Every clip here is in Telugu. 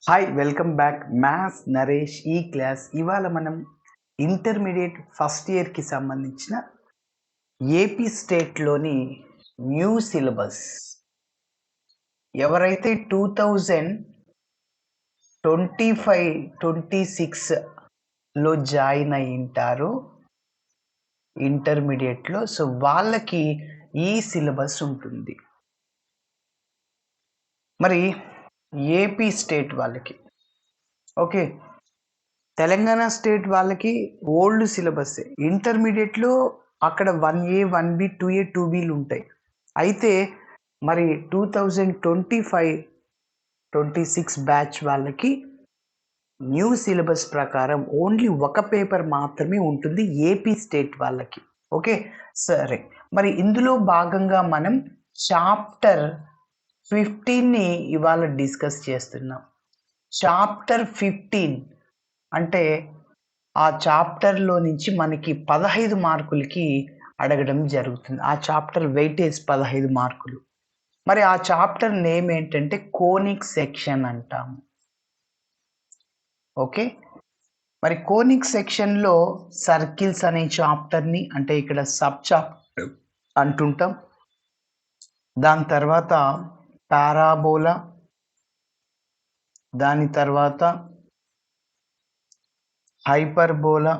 Hi welcome back maths Naresh ఈ క్లాస్. ఇవాళ మనం ఇంటర్మీడియట్ ఫస్ట్ ఇయర్కి సంబంధించిన ఏపీ స్టేట్లోని న్యూ సిలబస్ ఎవరైతే 2025-26లో జాయిన్ అయి ఉంటారో ఇంటర్మీడియట్లో, సో వాళ్ళకి ఈ సిలబస్ ఉంటుంది. మరి ఏపీ స్టేట్ వాళ్ళకి ఓకే, తెలంగాణ స్టేట్ వాళ్ళకి ఓల్డ్ సిలబస్. ఇంటర్మీడియట్లో అక్కడ 1A 1B 2A 2Bలు ఉంటాయి. అయితే మరి 2025-26 బ్యాచ్ వాళ్ళకి న్యూ సిలబస్ ప్రకారం ఓన్లీ ఒక పేపర్ మాత్రమే ఉంటుంది ఏపీ స్టేట్ వాళ్ళకి. ఓకే సరే, మరి ఇందులో భాగంగా మనం చాప్టర్ 15ని ఇవాళ డిస్కస్ చేస్తున్నాం. చాప్టర్ 15 అంటే ఆ చాప్టర్లో నుంచి మనకి 15 మార్కులకి అడగడం జరుగుతుంది. ఆ చాప్టర్ వెయిటేజ్ 15 మార్కులు. మరి ఆ చాప్టర్ నేమ్ ఏంటంటే కోనిక్ సెక్షన్ అంటాము. ఓకే, మరి కోనిక్ సెక్షన్లో సర్కిల్స్ అనే చాప్టర్ని, అంటే ఇక్కడ సబ్ చాప్టర్ అంటుంటాం. దాని తర్వాత పారాబోలా, దాని తర్వాత హైపర్బోలా,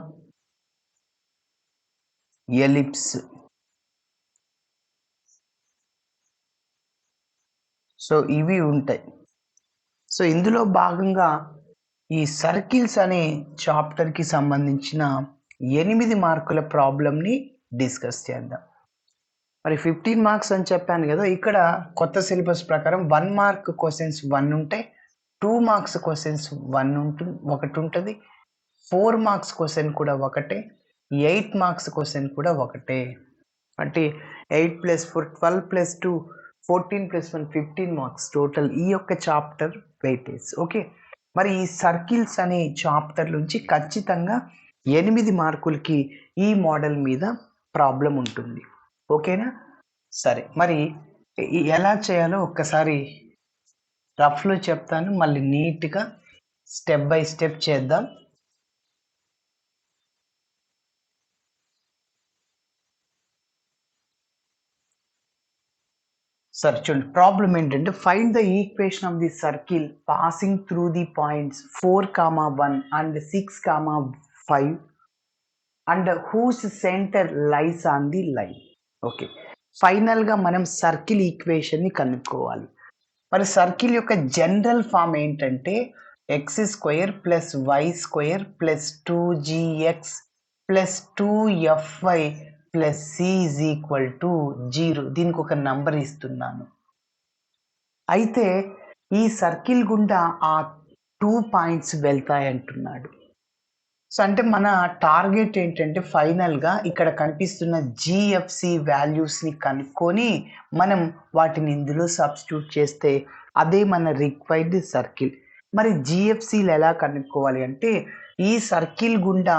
ఎలిప్స్. సో ఇవి ఉంటాయి. సో ఇందులో భాగంగా ఈ సర్కిల్స్ అనే చాప్టర్కి సంబంధించిన 8 మార్కుల ప్రాబ్లమ్ని డిస్కస్ చేద్దాం. మరి 15 మార్క్స్ అని చెప్పాను కదా, ఇక్కడ కొత్త సిలబస్ ప్రకారం 1 మార్క్ క్వశ్చన్స్ 1 ఉంటాయి, 2 మార్క్స్ క్వశ్చన్స్ 1 ఒకటి ఉంటుంది, 4 మార్క్స్ క్వశ్చన్ కూడా ఒకటే, 8 మార్క్స్ క్వశ్చన్ కూడా ఒకటే. అంటే 8 + 4 12 + 2 14 + 1 15 మార్క్స్ టోటల్ ఈ యొక్క చాప్టర్ వెయిటేజ్. ఓకే, మరి ఈ సర్కిల్స్ అనే చాప్టర్ నుంచి ఖచ్చితంగా 8 మార్కులకి ఈ మోడల్ మీద ప్రాబ్లం ఉంటుంది. ఓకేనా? సరే, మరి ఎలా చేయాలో ఒక్కసారి రఫ్లో చెప్తాను, మళ్ళీ నీట్గా స్టెప్ బై స్టెప్ చేద్దాం. సరే చూడండి, ప్రాబ్లం ఏంటంటే find the equation of the circle passing through the points 4, 1 and 6, 5 and whose centre lies on the line. Okay, ఫైనల్గా మనం సర్కిల్ ఈక్వేషన్ని కనుక్కోవాలి. మరి సర్కిల్ యొక్క జనరల్ ఫామ్ ఏంటంటే x² + y² + 2gx + 2fy + c = 0. దీనికి ఒక నంబర్ ఇస్తున్నాను. అయితే ఈ సర్కిల్ గుండా ఆ 2 పాయింట్స్ వెళ్తాయి అంటున్నాడు. సో అంటే మన టార్గెట్ ఏంటంటే ఫైనల్గా ఇక్కడ కనిపిస్తున్న జిఎఫ్సి వాల్యూస్ని కనుక్కొని మనం వాటిని ఇందులో సబ్స్టిట్యూట్ చేస్తే అదే మన రిక్వైర్డ్ సర్కిల్. మరి జిఎఫ్సీలు ఎలా కనుక్కోవాలి అంటే ఈ సర్కిల్ గుండా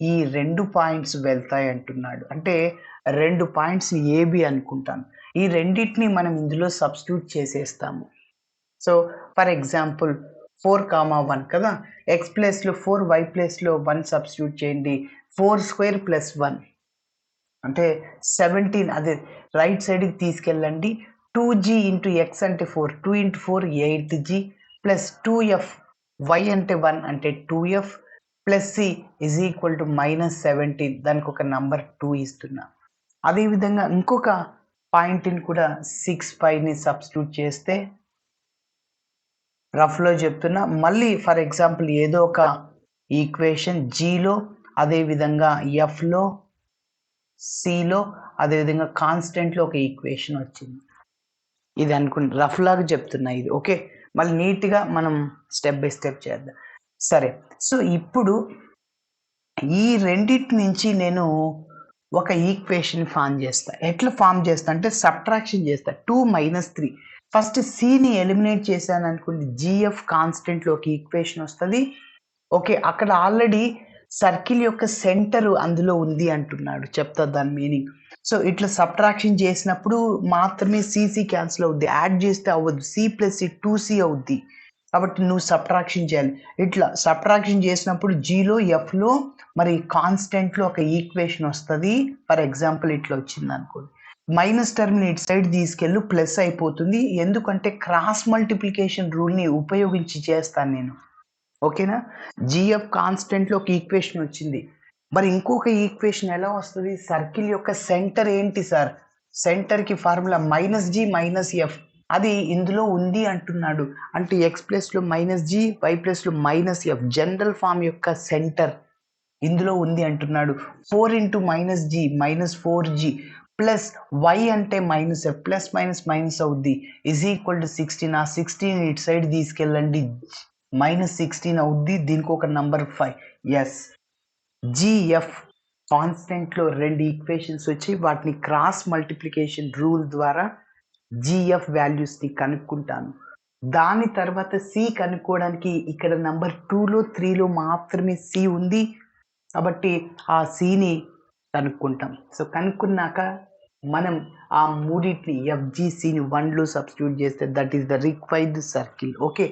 ఈ 2 పాయింట్స్ వెళ్తాయి అంటున్నాడు. అంటే 2 పాయింట్స్ ఏబి అనుకుంటాను. ఈ రెండింటిని మనం ఇందులో సబ్స్టిట్యూట్ చేసేస్తాము. సో ఫర్ ఎగ్జాంపుల్ 4, 1 కదా, x ప్లేస్లో 4, y ప్లేస్లో 1 సబ్స్టిట్యూట్ చేయండి. 4² + 1 అంటే 17, అదే రైట్ సైడ్కి తీసుకెళ్ళండి. 2g × x అంటే 4, 2 × 4 8g + 2f, y అంటే 1 అంటే 2f + c = -17. దానికి ఒక నంబర్ 2 ఇస్తున్నా. అదేవిధంగా ఇంకొక పాయింట్ని కూడా 6, 5ని సబ్స్టిట్యూట్ చేస్తే రఫ్లో చెప్తున్నా. మళ్ళీ ఫర్ ఎగ్జాంపుల్ ఏదో ఒక ఈక్వేషన్ జీలో, అదేవిధంగా ఎఫ్లో, సిలో, అదేవిధంగా కాన్స్టెంట్లో ఒక ఈక్వేషన్ వచ్చింది. ఇది అనుకుంటే రఫ్ లాగా చెప్తున్నా ఇది. ఓకే, మళ్ళీ నీట్గా మనం స్టెప్ బై స్టెప్ చేద్దాం. సరే, సో ఇప్పుడు ఈ రెండింటి నుంచి నేను ఒక ఈక్వేషన్ ఫామ్ చేస్తా. ఎట్లా ఫామ్ చేస్తా అంటే సబ్ట్రాక్షన్ చేస్తా. 2 - 3. ఫస్ట్ సిని ఎలిమినేట్ చేశాను అనుకోండి, జిఎఫ్ కాన్స్టెంట్లో ఒక ఈక్వేషన్ వస్తుంది. ఓకే, అక్కడ ఆల్రెడీ సర్కిల్ యొక్క సెంటర్ అందులో ఉంది అంటున్నాడు. చెప్తా దాని మీనింగ్. సో ఇట్లా సబ్ట్రాక్షన్ చేసినప్పుడు మాత్రమే సిసి క్యాన్సిల్ అవుద్ది, యాడ్ చేస్తే అవ్వదు. సి + 2c అవుద్ది. కాబట్టి నువ్వు సబ్ట్రాక్షన్ చేయాలి. ఇట్లా సబ్ట్రాక్షన్ చేసినప్పుడు జీలో ఎఫ్లో మరి కాన్స్టెంట్లో ఒక ఈక్వేషన్ వస్తుంది. ఫర్ ఎగ్జాంపుల్ ఇట్లా వచ్చింది అనుకోండి, మైనస్ టర్మ్ని ఇటు సైడ్ తీసుకెళ్ళు ప్లస్ అయిపోతుంది. ఎందుకంటే క్రాస్ మల్టిప్లికేషన్ రూల్ని ఉపయోగించి చేస్తాను నేను. ఓకేనా? జిఎఫ్ కాన్స్టెంట్లో ఒక ఈక్వేషన్ వచ్చింది. మరి ఇంకొక ఈక్వేషన్ ఎలా వస్తుంది? సర్కిల్ యొక్క సెంటర్ ఏంటి సార్? సెంటర్కి formula minus G minus F. అది ఇందులో ఉంది అంటున్నాడు. అంటే ఎక్స్ ప్లస్లో మైనస్ జీ, వై ప్లస్లో మైనస్ ఎఫ్ జనరల్ ఫామ్ యొక్క సెంటర్ ఇందులో ఉంది అంటున్నాడు. 4 into minus G minus 4g plus Y అంటే minus F plus minus minus అవుద్ది ఈజ్ ఈక్వల్ టు 16. ఆ 16 ఇటు సైడ్ తీసుకెళ్ళండి, -16 అవుద్ది. దీనికి ఒక నంబర్ 5. ఎస్, జిఎఫ్ కాన్స్టెంట్లో 2 ఈక్వేషన్స్ వచ్చి వాటిని క్రాస్ మల్టిప్లికేషన్ రూల్ ద్వారా జిఎఫ్ వాల్యూస్ని కనుక్కుంటాను. దాని తర్వాత సి కనుక్కోవడానికి ఇక్కడ నంబర్ 2లో 3లో మాత్రమే సి ఉంది కాబట్టి ఆ సిని కనుక్కుంటాం. సో కనుక్కున్నాక మనం ఆ మూడింటిని ఎఫ్జిసిని 1లో సబ్స్టిట్యూట్ చేస్తే that is the required circle. Okay,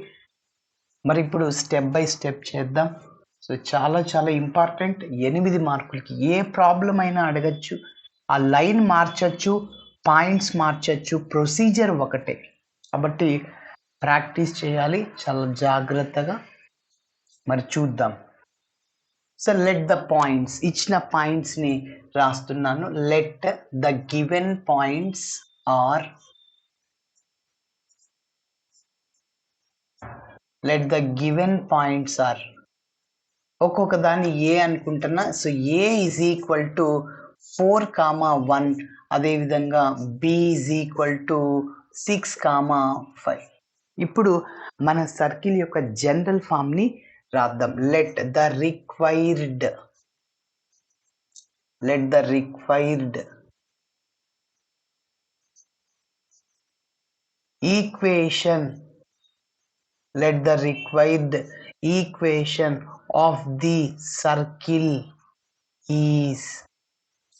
మరి ఇప్పుడు స్టెప్ బై స్టెప్ చేద్దాం. సో చాలా చాలా ఇంపార్టెంట్. 8 మార్కులకి ఏ ప్రాబ్లం అయినా అడగచ్చు. ఆ లైన్ మార్చచ్చు, పాయింట్స్ మార్చచ్చు, ప్రొసీజర్ ఒకటే. కాబట్టి ప్రాక్టీస్ చేయాలి చాలా జాగ్రత్తగా. మరి చూద్దాం. సో లెట్ ద పాయింట్స్, ఇచ్చిన పాయింట్స్ని రాస్తున్నాను. Let the given points are, let the given points are, ఒక్కొక్క దాన్ని ఏ అనుకుంటున్నా. So A is equal to 4,1, అదేవిధంగా బి ఈజ్ ఈక్వల్ టు 6,5. ఇప్పుడు మన సర్కిల్ యొక్క జనరల్ ఫామ్ని రాద్దాం. Let the required equation, let the required equation of the circle is,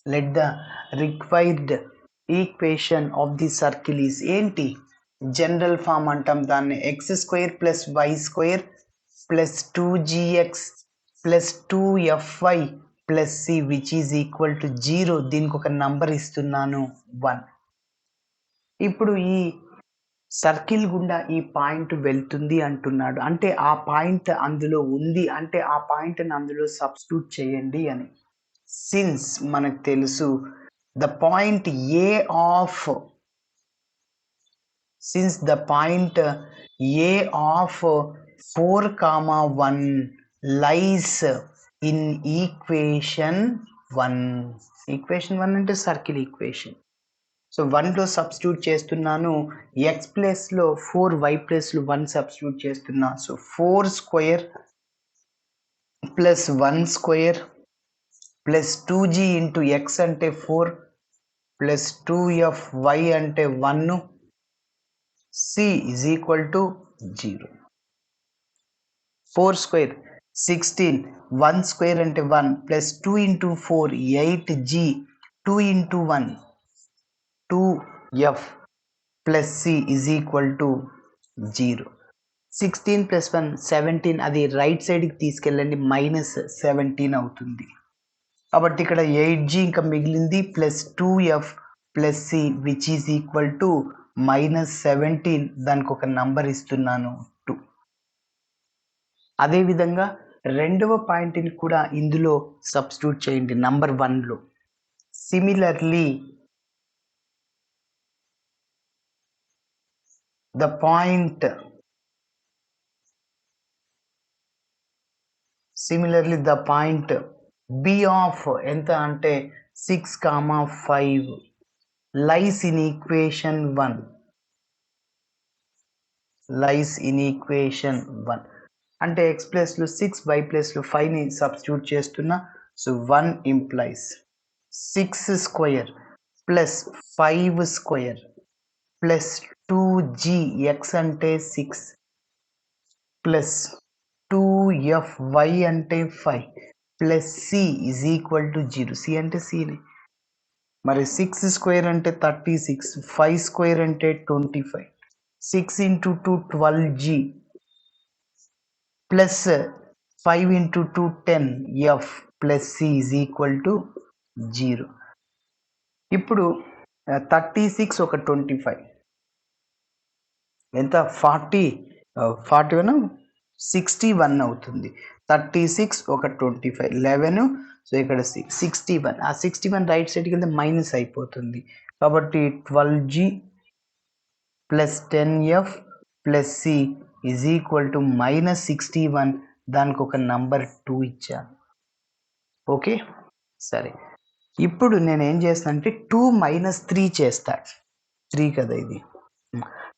let the required equation of the circle is ఏంటి? జనరల్ ఫామ్ అంటాం దాన్ని. x² + y² + 2gx + 2fy + c which is equal to 0. దీనికి ఒక నంబర్ ఇస్తున్నాను 1. ఇప్పుడు ఈ సర్కిల్ గుండా ఈ పాయింట్ వెళ్తుంది అంటున్నాడు. అంటే ఆ పాయింట్ అందులో ఉంది అంటే ఆ పాయింట్ని అందులో సబ్స్టిట్యూట్ చేయండి అని. సిన్స్ మనకు తెలుసు the point A of, since the point A of 4,1 lies in equation 1. Equation 1 అంటే సర్కిల్ ఈక్వేషన్. సో 1లో సబ్స్టిట్యూట్ చేస్తున్నాను. ఎక్స్ ప్లేస్లో 4, వై ప్లేస్లో 1 సబ్స్టిట్యూట్ చేస్తున్నా. సో 4² + 1² + 2g ఇంటూ ఎక్స్ అంటే 4 + 2f వై అంటే 1, c ఈజ్ ఈక్వల్ టు 0. 4² 16, 1² అంటే 1 + 2 into 4 8g 2 into 1 2f + c is equal to 0. 16 + 1 17, అది రైట్ సైడ్కి తీసుకెళ్ళండి, -17 అవుతుంది. కాబట్టి ఇక్కడ 8g ఇంకా మిగిలింది +2f + c which is equal to -17. దానికి ఒక నంబర్ ఇస్తున్నాను 2. అదేవిధంగా రెండవ పాయింట్ని కూడా ఇందులో సబ్స్టిట్యూట్ చేయండి నంబర్ 1లో. Similarly the point b of ఎంత అంటే 6,5 lies in equation 1, అంటే x ప్లేస్లో 6, y ప్లేస్లో 5ని సబ్స్టిట్యూట్ చేస్తున్నా. సో 1 implies 6² + 5² + 2g x అంటే 6 + 2f y అంటే 5 + c is equal to 0. c అంటే cని. మరి 6² అంటే 36, 5² అంటే 25, 6 into 2 12g plus 5 into 2 10 f plus c is equal to 0. ఇప్పుడు 36 ఒక 25 ఎంత 41 61 అవుతుంది. 36 ఒక 25 11, సో ఇక్కడ 61. ఆ 61 రైట్ సైడ్కి వెళ్తే మైనస్ అయిపోతుంది కాబట్టి 12g plus 10f plus c is equal to -61. దానికి ఒక నంబర్ 2 ఇచ్చాను. ఓకే సరే, ఇప్పుడు నేను ఏం చేస్తాను అంటే 2 - 3 చేస్తాను. 3 కదా ఇది,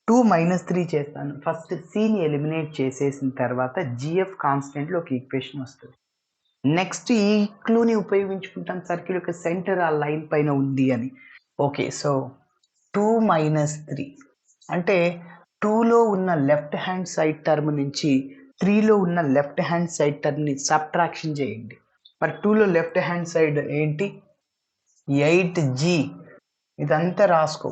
2 - 3 చేస్తాను. ఫస్ట్ సిని ఎలిమినేట్ చేసేసిన తర్వాత జిఎఫ్ కాన్స్టెంట్లో ఒక ఈక్వేషన్ వస్తుంది. నెక్స్ట్ ఈ క్లూని ఉపయోగించుకుంటాం, సర్కిల్ యొక్క సెంటర్ ఆ లైన్ పైన ఉంది అని. ఓకే, సో 2 - 3 అంటే 2లో ఉన్న లెఫ్ట్ హ్యాండ్ సైడ్ టర్మ్ నుంచి 3లో ఉన్న లెఫ్ట్ హ్యాండ్ సైడ్ టర్మ్ని సబ్ట్రాక్షన్ చేయండి. మరి 2లో లెఫ్ట్ హ్యాండ్ సైడ్ ఏంటి? 8g, ఇదంతా రాసుకో,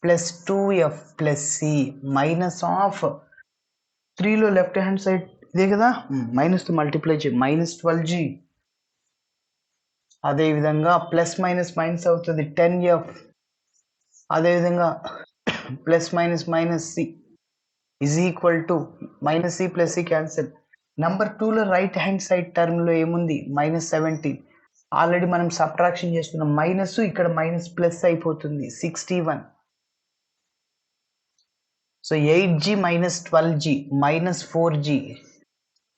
plus 2f plus c minus of 3లో లెఫ్ట్ హ్యాండ్ సైడ్ ఇదే కదా, మైనస్తో మల్టిప్లై చేయి, -12g. అదేవిధంగా ప్లస్ మైనస్ మైనస్ అవుతుంది 10f, అదేవిధంగా plus minus minus c is equal to -c plus c cancel. Number 2లో రైట్ హ్యాండ్ సైడ్ టర్మ్లో ఏముంది? -17. ఆల్రెడీ మనం సబ్ట్రాక్షన్ చేస్తున్నాం, మైనస్ ఇక్కడ మైనస్ ప్లస్ అయిపోతుంది 61. So 8g - 12g -4g.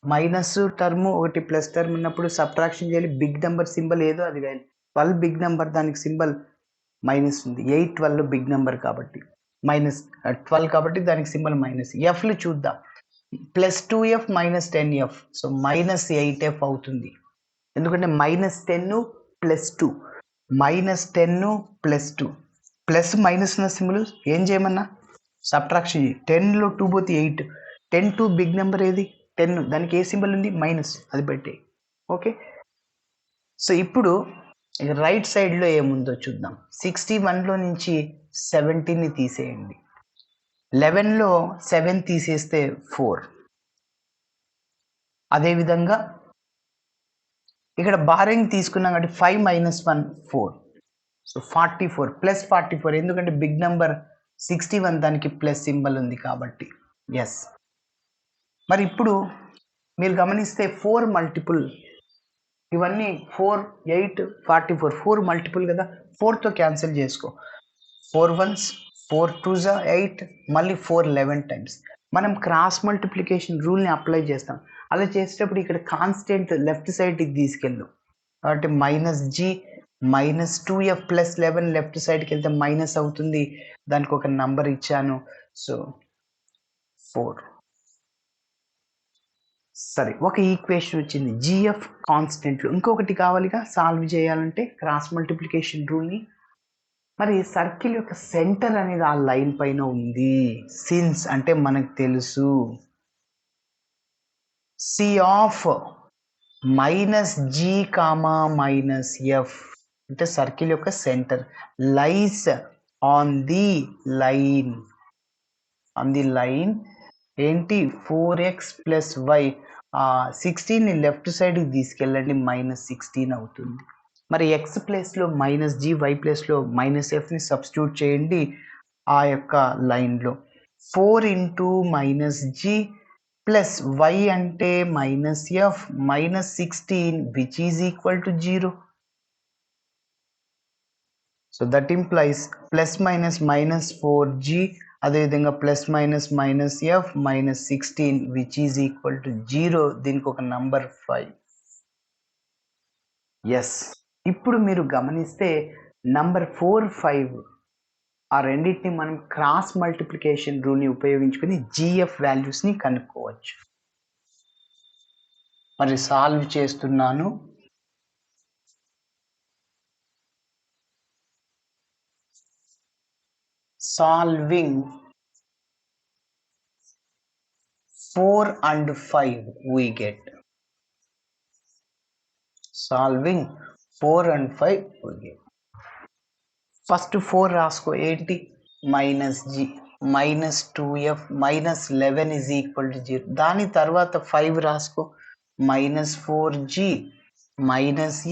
Minus term ఒకటి ప్లస్ టర్మ్ ఉన్నప్పుడు సబ్ట్రాక్షన్ చేయాలి. బిగ్ నెంబర్ సింబల్ ఏదో అది వాల్యూ. 12 బిగ్ నెంబర్, దానికి సింబల్ మైనస్ ఉంది. 8 12 బిగ్ నెంబర్ కాబట్టి -12 కాబట్టి దానికి సింబల్ మైనస్. ఎఫ్లు చూద్దాం, plus 2f minus 10f, so -8f అవుతుంది. ఎందుకంటే -10 ప్లస్ 2 -10 ప్లస్ 2 ప్లస్ మైనస్ ఉన్న సింబల్ ఏం చేయమన్నా సబ్ట్రాక్షన్ చేయి. 10లో 2 పోతే 8, 10 2 బిగ్ నెంబర్ ఏది? 10, దానికి ఏ సింబల్ ఉంది? మైనస్, అది పెట్టే. ఓకే, సో ఇప్పుడు రైట్ సైడ్లో ఏముందో చూద్దాం. 61లో నుంచి 17ని తీసేయండి. 11లో 7 తీసేస్తే 4. అదేవిధంగా ఇక్కడ బారింగ్ తీసుకున్నాం కాబట్టి 5 - 1 4, సో 44 ప్లస్ 44, ఎందుకంటే బిగ్ నెంబర్ 61 దానికి ప్లస్ సింబల్ ఉంది కాబట్టి. ఎస్, మరి ఇప్పుడు మీరు గమనిస్తే 4 మల్టిపుల్, ఇవన్నీ 4 8 44 4 మల్టిపుల్ కదా, 4తో క్యాన్సిల్ చేసుకో. 4 1s 4 2s 8, మళ్ళీ 4 11 టైమ్స్. మనం క్రాస్ మల్టిప్లికేషన్ రూల్ని అప్లై చేస్తాం. అలా చేసేటప్పుడు ఇక్కడ కాన్స్టెంట్ లెఫ్ట్ సైడ్కి తీసుకెళ్ళు కాబట్టి -g -2f ప్లస్ 11 లెఫ్ట్ సైడ్కి వెళ్తే మైనస్ అవుతుంది. దానికి ఒక నంబర్ ఇచ్చాను, సో 4. సరే, ఒక ఈక్వేషన్ వచ్చింది జిఎఫ్ కాన్స్టెంట్లు. ఇంకొకటి కావాలిగా సాల్వ్ చేయాలంటే క్రాస్ మల్టిప్లికేషన్ రూల్ని. మరి సర్కిల్ యొక్క సెంటర్ అనేది ఆ లైన్ పైన ఉంది. సిన్స్ అంటే మనకు తెలుసు సి ఆఫ్ -g, -f అంటే సర్కిల్ యొక్క centre lies on the line. ఏంటి? 4x plus y. 16ని లెఫ్ట్ సైడ్కి తీసుకెళ్ళండి, -16 అవుతుంది. మరి x ప్లేస్లో -g, y ప్లేస్లో -fని సబ్స్టిట్యూట్ చేయండి ఆ యొక్క లైన్లో. 4 into -g ప్లస్ y అంటే -f -16 which is equal to 0. So that implies plus minus -4g, అదేవిధంగా plus minus -f -16 which is equal to 0. దీనికి ఒక నంబర్ 5. ఎస్, ఇప్పుడు మీరు గమనిస్తే నంబర్ 4 5 ఆ రెండింటిని మనం క్రాస్ మల్టిప్లికేషన్ రూల్ని ఉపయోగించుకొని జిఎఫ్ వాల్యూస్ని కనుక్కోవచ్చు. మరి సాల్వ్ చేస్తున్నాను. Solving 4 and 5 we get. Solving 4 and 5 we get. First 4 రాసుకో, ఏంటి? -g. -2f -11 is equal to 0. దాని తర్వాత 5 రాసుకో, -4g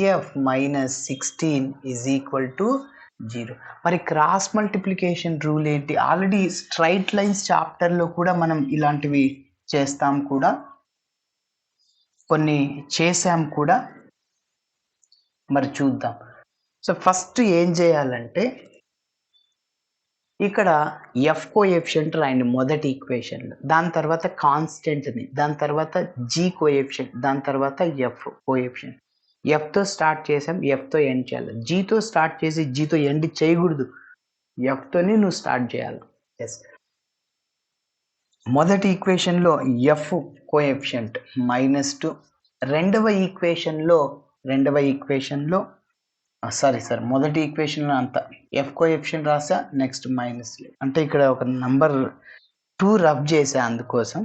-f -16 is equal to 0. మరి క్రాస్ మల్టిప్లికేషన్ రూల్ ఏంటి? ఆల్రెడీ స్ట్రైట్ లైన్స్ చాప్టర్లో కూడా మనం ఇలాంటివి చేస్తాం కూడా, కొన్ని చేసాం కూడా. మరి చూద్దాం. సో ఫస్ట్ ఏం చేయాలంటే ఇక్కడ ఎఫ్ కోఎఫిషియంట్ రాయండి మొదటి ఈక్వేషన్లో, దాని తర్వాత కాన్స్టెంట్ని, దాని తర్వాత జీ కోఎఫిషియంట్, దాని తర్వాత ఎఫ్ కోఎఫిషియంట్. ఎఫ్తో స్టార్ట్ చేసాం, ఎఫ్తో ఎండ్ చేయాలి. జీతో స్టార్ట్ చేసి జీతో ఎండ్ చేయకూడదు, ఎఫ్తోని నువ్వు స్టార్ట్ చేయాలి. ఎస్, మొదటి ఈక్వేషన్లో ఎఫ్ కోఎఫిషియంట్ -2, రెండవ ఈక్వేషన్లో మొదటి ఈక్వేషన్లో అంతా ఎఫ్ కోఎఫిషియంట్ రాసా, నెక్స్ట్ మైనస్, అంటే ఇక్కడ ఒక నంబర్ 2 రబ్ చేసా, అందుకోసం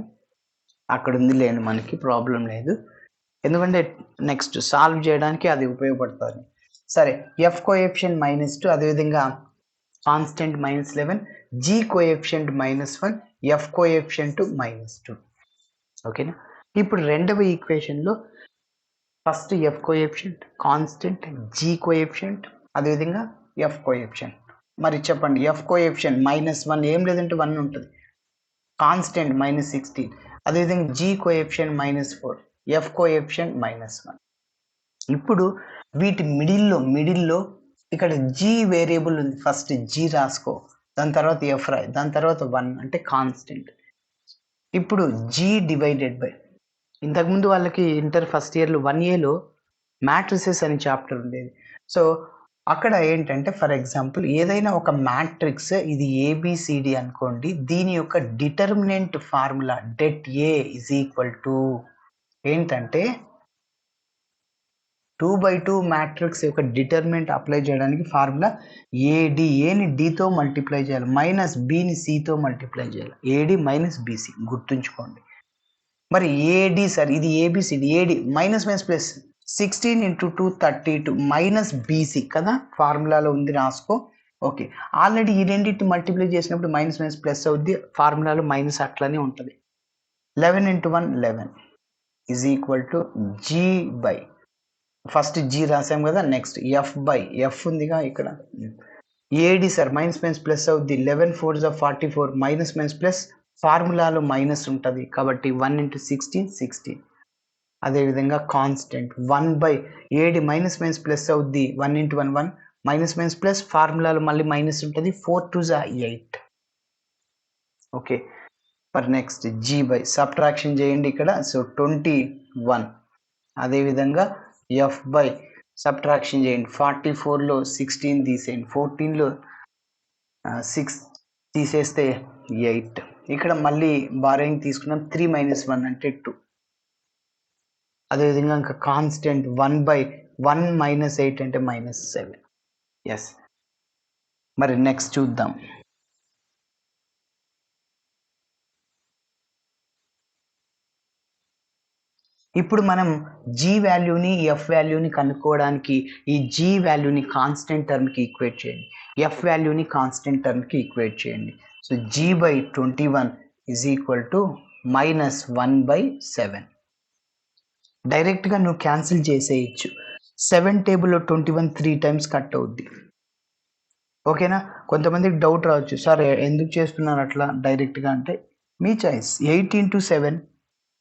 అక్కడ ఉంది లేండి, మనకి ప్రాబ్లం లేదు, ఎందుకంటే నెక్స్ట్ సాల్వ్ చేయడానికి అది ఉపయోగపడుతుంది. సరే, ఎఫ్ కోఎఫిషియంట్ -2, అదేవిధంగా constant -11, G coefficient -1, F coefficient -2. ఓకేనా? ఇప్పుడు రెండవ ఈక్వేషన్లో first F coefficient, constant, G coefficient, అదేవిధంగా ఎఫ్ కోఎఫిషియంట్. మరి చెప్పండి, ఎఫ్ కోఎఫిషియంట్ -1 ఏం లేదంటే 1 ఉంటుంది, కాన్స్టెంట్ -16, అదేవిధంగా జీ కోఎఫిషియంట్ -4, ఎఫ్ కోఎఫిషియంట్ -1. ఇప్పుడు వీటి మిడిల్లో ఇక్కడ జీ వేరియబుల్ ఉంది, ఫస్ట్ జీ రాసుకో, దాని తర్వాత ఎఫ్ రాయి, దాని తర్వాత 1 అంటే కాన్స్టెంట్. ఇప్పుడు జీ డివైడెడ్ బై, ఇంతకుముందు వాళ్ళకి ఇంటర్ ఫస్ట్ ఇయర్లో 1Aలో మ్యాట్రిసెస్ అనే చాప్టర్ ఉండేది. సో అక్కడ ఏంటంటే, ఫర్ ఎగ్జాంపుల్ ఏదైనా ఒక మ్యాట్రిక్స్, ఇది ఏబిసిడి అనుకోండి, దీని యొక్క determinant formula det A is equal to ఏంటంటే 2/2 మ్యాట్రిక్స్ యొక్క డిటర్మినెంట్ అప్లై చేయడానికి ఫార్ములా ఏడి, ఏని డితో మల్టిప్లై చేయాలి, మైనస్ బిని సితో మల్టిప్లై చేయాలి, ఏడి మైనస్ బిసి, గుర్తుంచుకోండి. మరి ఏడి సార్, ఇది ABCD, AD minus plus 16 × 2 32 minus BC కదా, ఫార్ములాలో ఉంది, రాసుకో. ఓకే, ఆల్రెడీ ఈ రెండింటి మల్టిప్లై చేసినప్పుడు మైనస్ ప్లస్ అవుద్ది, ఫార్ములాలో మైనస్ అట్లనే ఉంటుంది. 11 × 1 11 is equal to G by, first G రాసాం కదా, నెక్స్ట్ ఎఫ్ ఉందిగా ఇక్కడ, ఏడి సార్ మైనస్ ప్లస్ అవుద్ది, 11 × 4 = 44, మైనస్ ప్లస్ ఫార్ములాలో మైనస్ ఉంటుంది కాబట్టి 1 × 16 16. అదేవిధంగా కాన్స్టెంట్ 1/, ఏడి మైనస్ ప్లస్ అవుద్ది, 1 × 1 1, మైనస్ ప్లస్ ఫార్ములాలో మళ్ళీ మైనస్ ఉంటుంది, 4 × 2 = 8. ఓకే, మరి నెక్స్ట్ జీ బై, సబ్ట్రాక్షన్ చేయండి ఇక్కడ, సో 21. అదేవిధంగా ఎఫ్ బై, సబ్ట్రాక్షన్ చేయండి, 44లో 16 తీసేయండి, 14లో 6 తీసేస్తే 8. ఇక్కడ మళ్ళీ బారోయింగ్ తీసుకున్నాం, 3 - 1 అంటే 2. అదేవిధంగా ఇంకా కాన్స్టెంట్ 1/1 - 8 అంటే -7. ఎస్, మరి నెక్స్ట్ చూద్దాం. ఇప్పుడు మనం జీ వాల్యూని, ఎఫ్ వాల్యూని కనుక్కోవడానికి ఈ జీ వాల్యూని కాన్స్టెంట్ టర్మ్కి ఈక్వేట్ చేయండి, ఎఫ్ వాల్యూని కాన్స్టెంట్ టర్మ్కి ఈక్వేట్ చేయండి. So G by 21 is equal to -1/7. డైరెక్ట్గా నువ్వు క్యాన్సిల్ చేసేయచ్చు, 7 టేబుల్లో 21 3 టైమ్స్ కట్ అవుద్ది. ఓకేనా? కొంతమందికి డౌట్ రావచ్చు, సార్ ఎందుకు చేస్తున్నారు అట్లా డైరెక్ట్గా అంటే, మీ చాయిస్. 8 × 7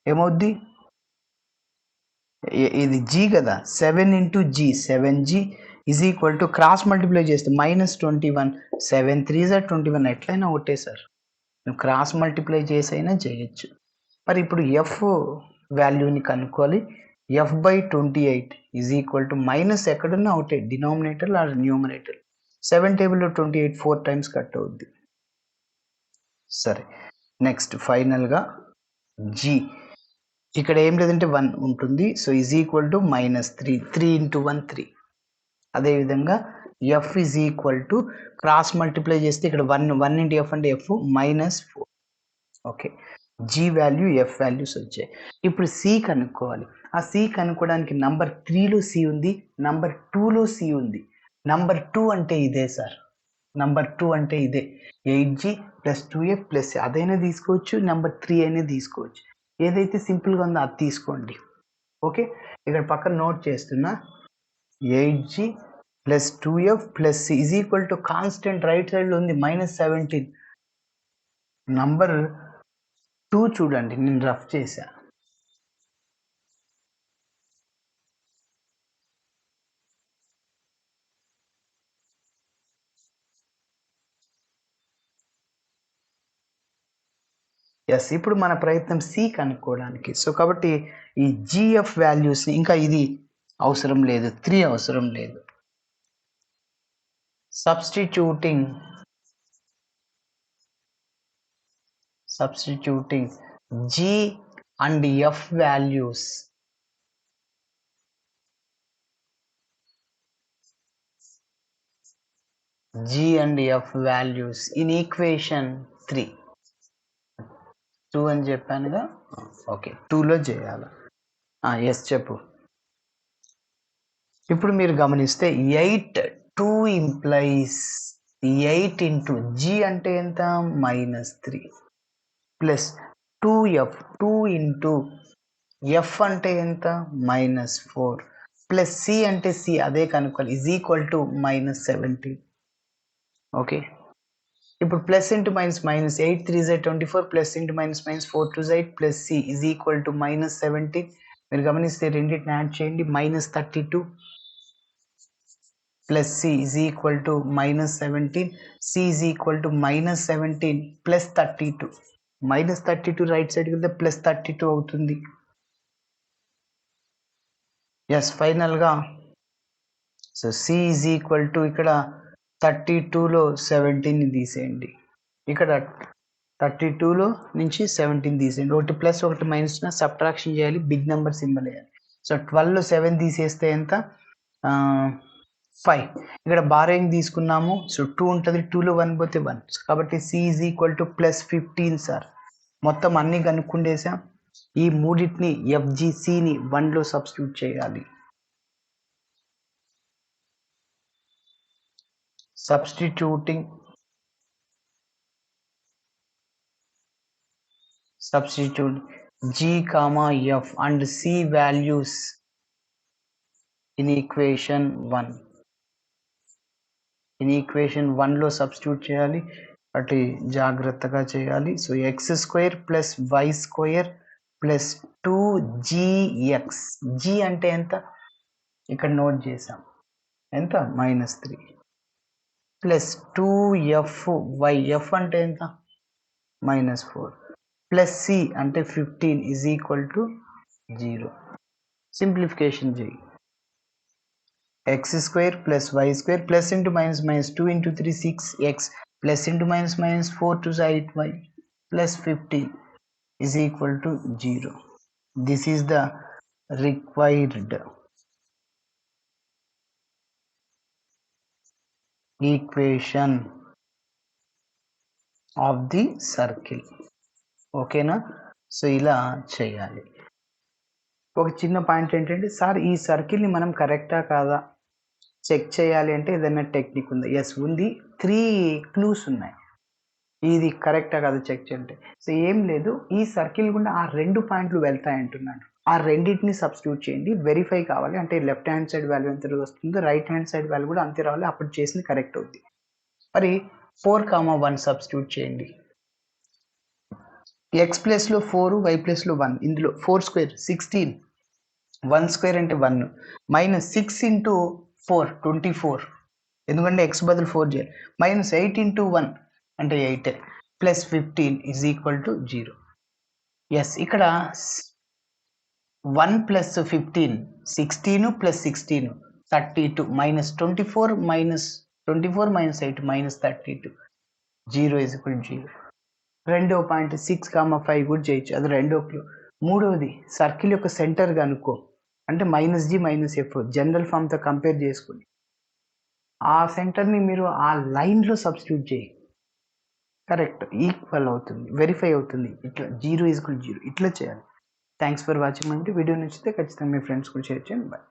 ఏమవుద్ది, ఇది జీ కదా, 7 × G 7G is equal to cross multiply చేస్తే -21, 7 × 3 = 21, ఎట్లయినా ఒకటే సార్, నువ్వు క్రాస్ మల్టిప్లై చేసైనా చేయొచ్చు. మరి ఇప్పుడు ఎఫ్ వాల్యూని కనుక్కోవాలి, F by 28 is equal to minus ఎక్కడున్నా ఒకటే, డినామినేటర్ ఆర్ న్యూమరేటర్. 7 టేబుల్లో 28 4 టైమ్స్ కట్ అవుద్ది. సరే, నెక్స్ట్ ఫైనల్గా జీ, ఇక్కడ ఏం లేదంటే 1 ఉంటుంది, సో ఈజ్ ఈక్వల్ టు -3, 3 × 1 3. అదేవిధంగా F is equal to cross multiply చేస్తే ఇక్కడ 1 × ఎఫ్ అంటే F -4. Okay, G value, F values వచ్చాయి. ఇప్పుడు సి కనుక్కోవాలి. ఆ సి కనుక్కోవడానికి నంబర్ 3లో సి ఉంది, నంబర్ 2లో సి ఉంది. నంబర్ 2 అంటే ఇదే సార్, నెంబర్ 2 అంటే ఇదే 8G ప్లస్ 2F ప్లస్ అదైనా తీసుకోవచ్చు, నెంబర్ 3 అయినా తీసుకోవచ్చు. ఏదైతే సింపుల్గా ఉందో అది తీసుకోండి. ఓకే, ఇక్కడ పక్కన నోట్ చేస్తున్నా 8G plus 2F plus C is equal to constant right సైడ్లో ఉంది -17. నంబర్ 2 చూడండి, నేను రఫ్ చేశా. ఎస్, ఇప్పుడు మన ప్రయత్నం సి కనుక్కోవడానికి. సో కాబట్టి ఈ జిఎఫ్ వాల్యూస్ని, ఇంకా ఇది అవసరం లేదు, 3 అవసరం లేదు. Substituting G and F values in equation 3. 2 అని చెప్పానుగా, ఓకే 2లో చేయాలి. ఎస్ చెప్పు. ఇప్పుడు మీరు గమనిస్తే 8 2 ఇంప్లైస్ 8 ఇంటూ G అంటే ఎంత -3 ప్లస్ 2F 2 ఇంటూ F అంటే ఎంత -4 ప్లస్ C అంటే C అదే కనుక్కోవాలి ఈజ్ ఈక్వల్ టు -17. ఓకే, ఇప్పుడు plus into minus 8 3 Z 24 plus into minus 4 2 Z plus C is equal to -17. మీరు గమనిస్తే రెండింటిని యాడ్ చేయండి, -32 plus C is equal to -17. C is equal to -17 plus 32. -32 right సైడ్కి వెళ్తే +32 అవుతుంది. ఎస్, ఫైనల్గా so C is equal to ఇక్కడ 32లో 17ని తీసేయండి, ఇక్కడ 32లో నుంచి 17 తీసేయండి. ఒకటి ప్లస్ ఒకటి మైనస్ సబ్ట్రాక్షన్ చేయాలి, బిగ్ నెంబర్ సింబల్ వేయాలి. సో 12లో 7 తీసేస్తే ఎంత 5. ఇక్కడ బారోయింగ్ తీసుకున్నాము, సో 2 ఉంటుంది, 2లో 1 పోతే 1. కాబట్టి C is equal to +15 sir. మొత్తం అన్ని కనుక్కుండేసాం. ఈ మూడింటిని FGCని 1లో సబ్స్టిట్యూట్ చేయాలి. Substituting G, F and C values in equation 1. In equation 1లో substitute చేయాలి, అటు జాగ్రత్తగా చేయాలి. So x² plus y² plus 2gx, g అంటే ఎంత ఇక్కడ నోట్ చేసాం, ఎంత -3 ప్లస్ 2fy, f అంటే ఎంత -4 ప్లస్ c అంటే 15 ఈజ్ ఈక్వల్ టు 0. సింప్లిఫికేషన్ చేయి, x² plus y² plus into minus 2 into 3 6x plus into minus 4 2 8y plus 15 is equal to 0. This is the required equation of the circle. ఓకేనా, సో ఇలా చేయాలి. ఒక చిన్న పాయింట్ ఏంటంటే, సార్ ఈ సర్కిల్ని మనం కరెక్టా కాదా చెక్ చేయాలి అంటే ఏదైనా టెక్నిక్ ఉందా? ఎస్ ఉంది, 3 క్లూస్ ఉన్నాయి. ఇది కరెక్టా కాదా చెక్ చేయాలంటే, సో ఏం లేదు, ఈ సర్కిల్ గుండా ఆ 2 పాయింట్లు వెళ్తాయి అంటున్నాడు. ఆ రెండింటిని సబ్స్టిట్యూట్ చేయండి, వెరిఫై కావాలి అంటే లెఫ్ట్ హ్యాండ్ సైడ్ వాల్యూ ఎంత వస్తుందో రైట్ హ్యాండ్ సైడ్ వాల్యూ కూడా అంతే రావాలి, అప్పుడు చేసింది కరెక్ట్ అవుతుంది. మరి 4, 1 సబ్స్టిట్యూట్ చేయండి. x ప్లేస్లో 4, y ప్లేస్లో 1, ఇందులో 4² 16, 1² అంటే 1 -6 ఇంటూ 4 24, ఎందుకంటే x బదులు 4 చేయాలి, -8 ఇంటూ 1 అంటే 8 plus 15 is equal to 0. Yes, ఇక్కడ 1 plus 15 16 plus 16 32 -24 -8 -32 0 is equal to 0. రెండో పాయింట్ 6, 5 కూడా చేయొచ్చు, అది రెండో క్లూ. మూడవది సర్కిల్ యొక్క సెంటర్ కనుక్కో, అంటే -G -F జనరల్ ఫామ్తో కంపేర్ చేసుకుని ఆ సెంటర్ని మీరు ఆ లైన్లో సబ్స్టిట్యూట్ చేయి, కరెక్ట్ ఈక్వల్ అవుతుంది, వెరిఫై అవుతుంది. ఇట్లా 0 ఈజ్ ఈక్వల్ 0 ఇట్లా చేయాలి. Thanks for watching. అంటే వీడియో నచ్చితే ఖచ్చితంగా మీ ఫ్రెండ్స్ కూడా షేర్ చేయండి. బాయ్.